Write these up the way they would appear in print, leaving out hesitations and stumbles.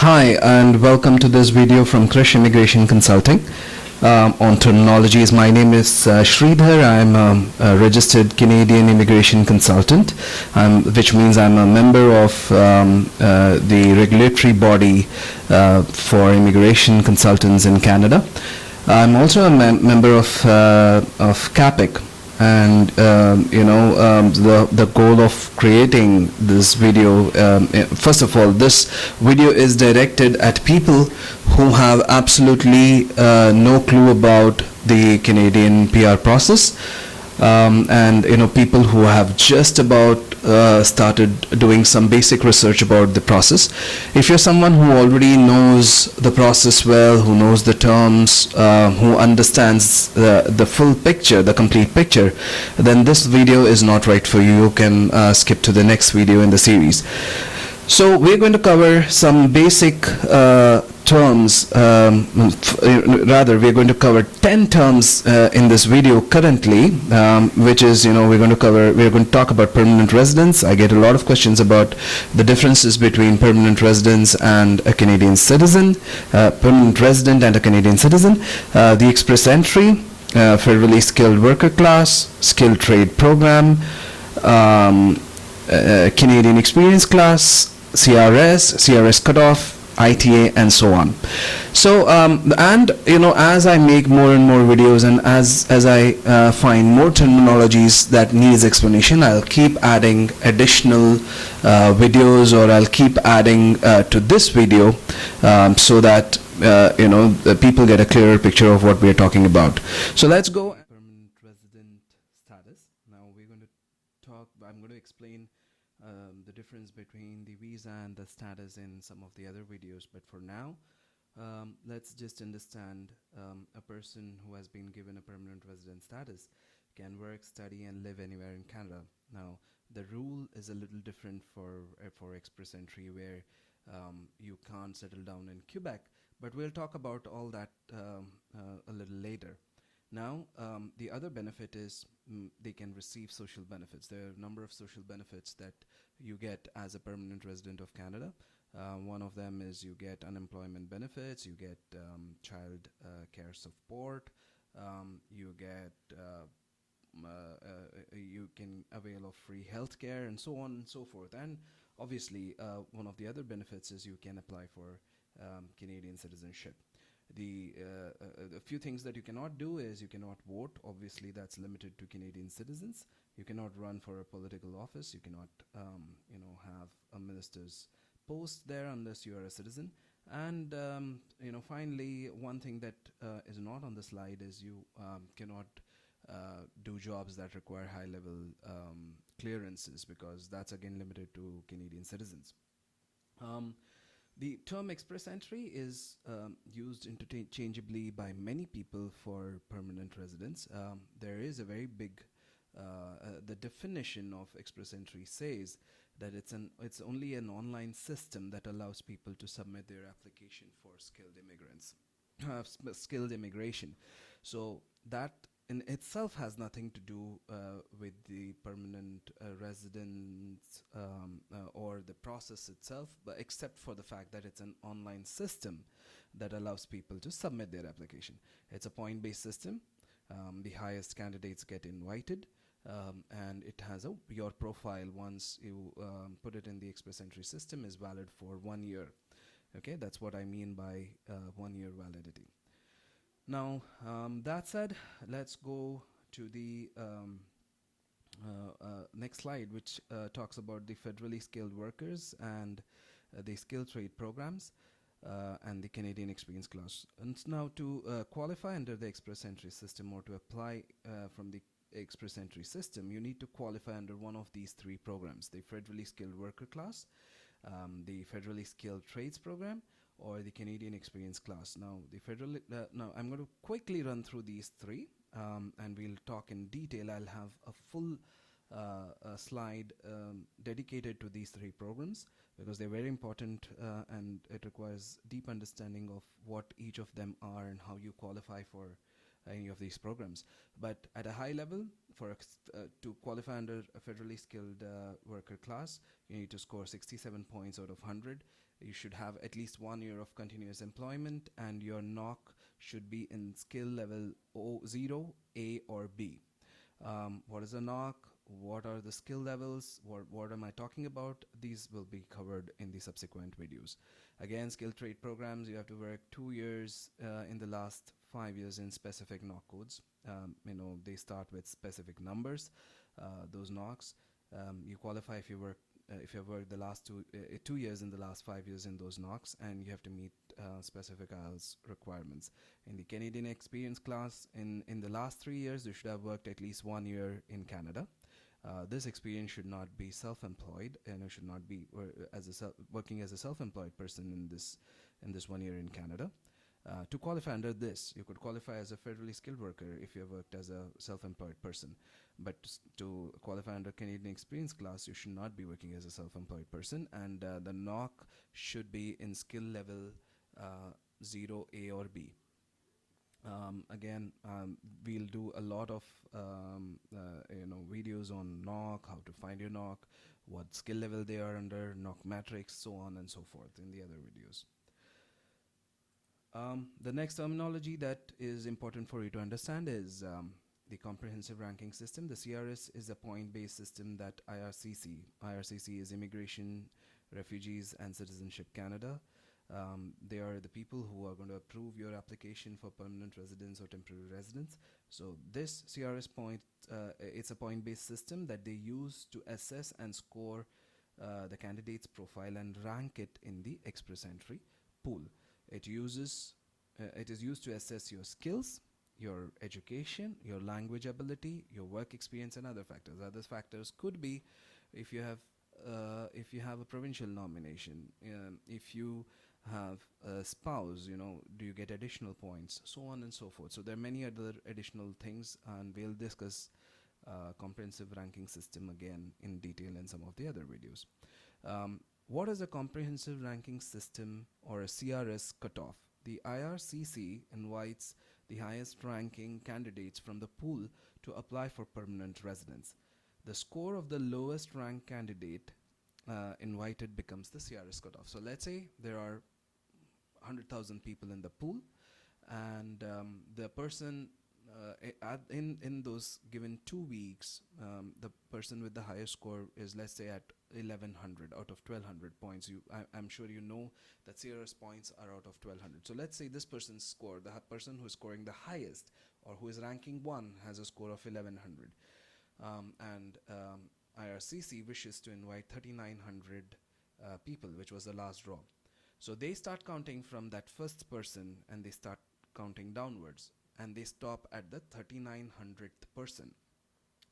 Hi, and welcome to this video from Krish Immigration Consulting on Terminologies. My name is Sridhar. I'm a registered Canadian immigration consultant, which means I'm a member of the regulatory body for immigration consultants in Canada. I'm also a member of CAPIC, and the goal of creating this video, first of all, this video is directed at people who have absolutely no clue about the Canadian PR process, and people who have just about started doing some basic research about the process. If you're someone who already knows the process well, who knows the terms, who understands the full picture, the complete picture, then this video is not right for you. You can skip to the next video in the series. So we're going to cover some basic terms, rather we're going to cover 10 terms in this video currently, which is, we're going to talk about permanent residence. I get a lot of questions about the differences between permanent residence and a Canadian citizen, permanent resident and a Canadian citizen, the express entry, federally skilled worker class, skilled trade program, Canadian experience class, CRS cutoff, ITA, and so on. So as I make more and more videos, and as I find more terminologies that needs explanation, I'll keep adding additional videos, or I'll keep adding to this video, so that the people get a clearer picture of what we're talking about. So let's go. Permanent resident status. Now we're going to talk. I'm going to explain the difference between the visa and the status in some of the other videos, but for now, let's just understand a person who has been given a permanent resident status can work, study, and live anywhere in Canada. Now, the rule is a little different for express entry, where you can't settle down in Quebec, but we'll talk about all that a little later. Now, the other benefit is they can receive social benefits. There are a number of social benefits that you get as a permanent resident of Canada. One of them is you get unemployment benefits, you get child care support, you get you can avail of free health care, and so on and so forth. And obviously, one of the other benefits is you can apply for Canadian citizenship. The few things that you cannot do is you cannot vote. Obviously, that's limited to Canadian citizens. You cannot run for a political office. You cannot, have a minister's post there unless you are a citizen. And finally, one thing that is not on the slide is you cannot do jobs that require high-level clearances, because that's again limited to Canadian citizens. The term express entry is used interchangeably by many people for permanent residents. There is a very big, the definition of express entry says that it's only an online system that allows people to submit their application for skilled immigrants, skilled immigration. So that in itself has nothing to do with the permanent residence or the process itself, but except for the fact that it's an online system that allows people to submit their application. It's a point-based system. The highest candidates get invited, and it has your profile, once you put it in the express entry system, is valid for 1 year. Okay, that's what I mean by 1 year validity. Now, that said, let's go to the next slide, which talks about the federally skilled workers and the skilled trade programs and the Canadian experience class. And now, to qualify under the express entry system, or to apply from the express entry system, you need to qualify under one of these three programs: the federally skilled worker class, the federally skilled trades program, or the Canadian experience class. Now, now I'm going to quickly run through these three, and we'll talk in detail. I'll have a full slide dedicated to these three programs, because they're very important, and it requires deep understanding of what each of them are and how you qualify for any of these programs. But at a high level, to qualify under a federally skilled worker class, you need to score 67 points out of 100 You should have at least 1 year of continuous employment, and your knock should be in skill level 0, A, or B. What is a knock? What are the skill levels? What am I talking about? These will be covered in the subsequent videos. Again, skill trade programs, you have to work 2 years in the last 5 years in specific knock codes. They start with specific numbers, those knocks. You qualify if you have worked the last 2 years in the last 5 years in those knocks, and you have to meet specific IELTS requirements. In the Canadian experience class, in the last 3 years, you should have worked at least 1 year in Canada. This experience should not be self-employed, and it should not be working as a self-employed person in this 1 year in Canada. To qualify under this, you could qualify as a federally skilled worker if you have worked as a self-employed person. But to qualify under Canadian experience class, you should not be working as a self-employed person, and the knock should be in skill level 0, A, or B. Again, we'll do a lot of videos on knock, how to find your knock, what skill level they are under, knock matrix, so on and so forth in the other videos. The next terminology that is important for you to understand is the comprehensive ranking system. The CRS is a point-based system that IRCC is Immigration, Refugees and Citizenship Canada. They are the people who are going to approve your application for permanent residence or temporary residence. So this CRS point, it's a point-based system that they use to assess and score the candidate's profile and rank it in the express entry pool. It is used to assess your skills, your education, your language ability, your work experience, and other factors. Other factors could be if you have a provincial nomination, if you have a spouse, do you get additional points, so on and so forth. So there are many other additional things, and we'll discuss comprehensive ranking system again in detail in some of the other videos. What is a comprehensive ranking system, or a CRS cutoff? The IRCC invites the highest ranking candidates from the pool to apply for permanent residence. The score of the lowest ranked candidate invited becomes the CRS cutoff. So let's say there are 100,000 people in the pool, and the person in those given 2 weeks, the person with the highest score is, let's say, at 1100 out of 1200 points. I'm sure you know that CRS points are out of 1200. So let's say this person's score, the person who is scoring the highest or who is ranking 1, has a score of 1100. And IRCC wishes to invite 3900 people, which was the last draw. So they start counting from that first person, and they start counting downwards, and they stop at the 3900th person.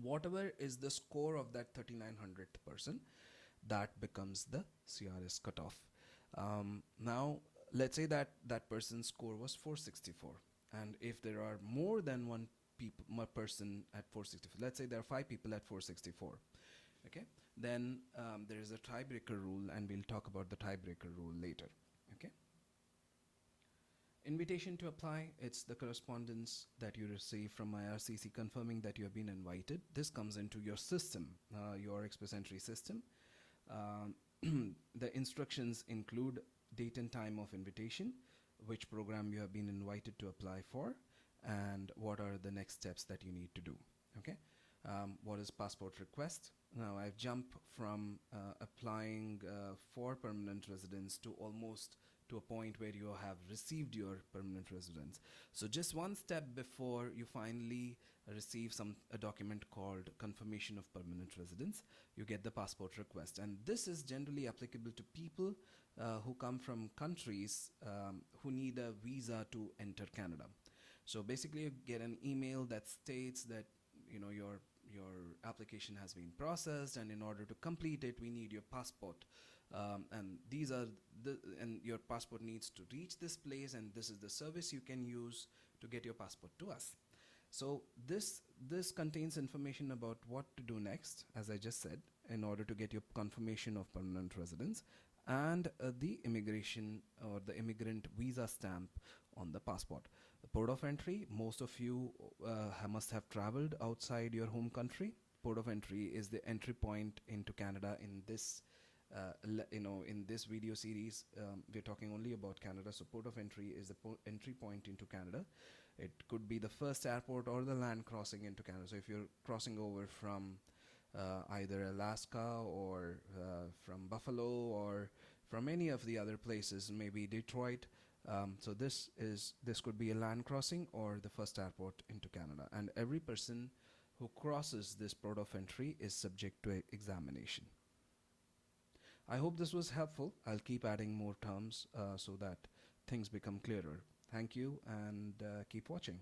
Whatever is the score of that 3900th person, that becomes the CRS cutoff. Now, let's say that that person's score was 464, and if there are more than one person at 464, let's say there are 5 people at 464, okay, then there is a tiebreaker rule, and we'll talk about the tiebreaker rule later. Okay. Invitation to apply, it's the correspondence that you receive from IRCC confirming that you have been invited. This comes into your system, your express entry system. The instructions include date and time of invitation, which program you have been invited to apply for, and what are the next steps that you need to do. Okay. What is passport request? Now I've jumped from applying for permanent residence to almost to a point where you have received your permanent residence. So just one step before you finally receive a document called confirmation of permanent residence, you get the passport request. And this is generally applicable to people who come from countries who need a visa to enter Canada. So basically you get an email that states that your application has been processed, and in order to complete it, we need your passport. And your passport needs to reach this place, and this is the service you can use to get your passport to us. So this contains information about what to do next, as I just said, in order to get your confirmation of permanent residence, and the immigration or the immigrant visa stamp on the passport. The port of entry, most of you must have traveled outside your home country. Port of entry is the entry point into Canada in this In this video series, we're talking only about Canada. So port of entry is the entry point into Canada. It could be the first airport or the land crossing into Canada. So if you're crossing over from either Alaska or from Buffalo or from any of the other places, maybe Detroit. So this could be a land crossing or the first airport into Canada, and every person who crosses this port of entry is subject to examination. I hope this was helpful. I'll keep adding more terms so that things become clearer. Thank you, and keep watching.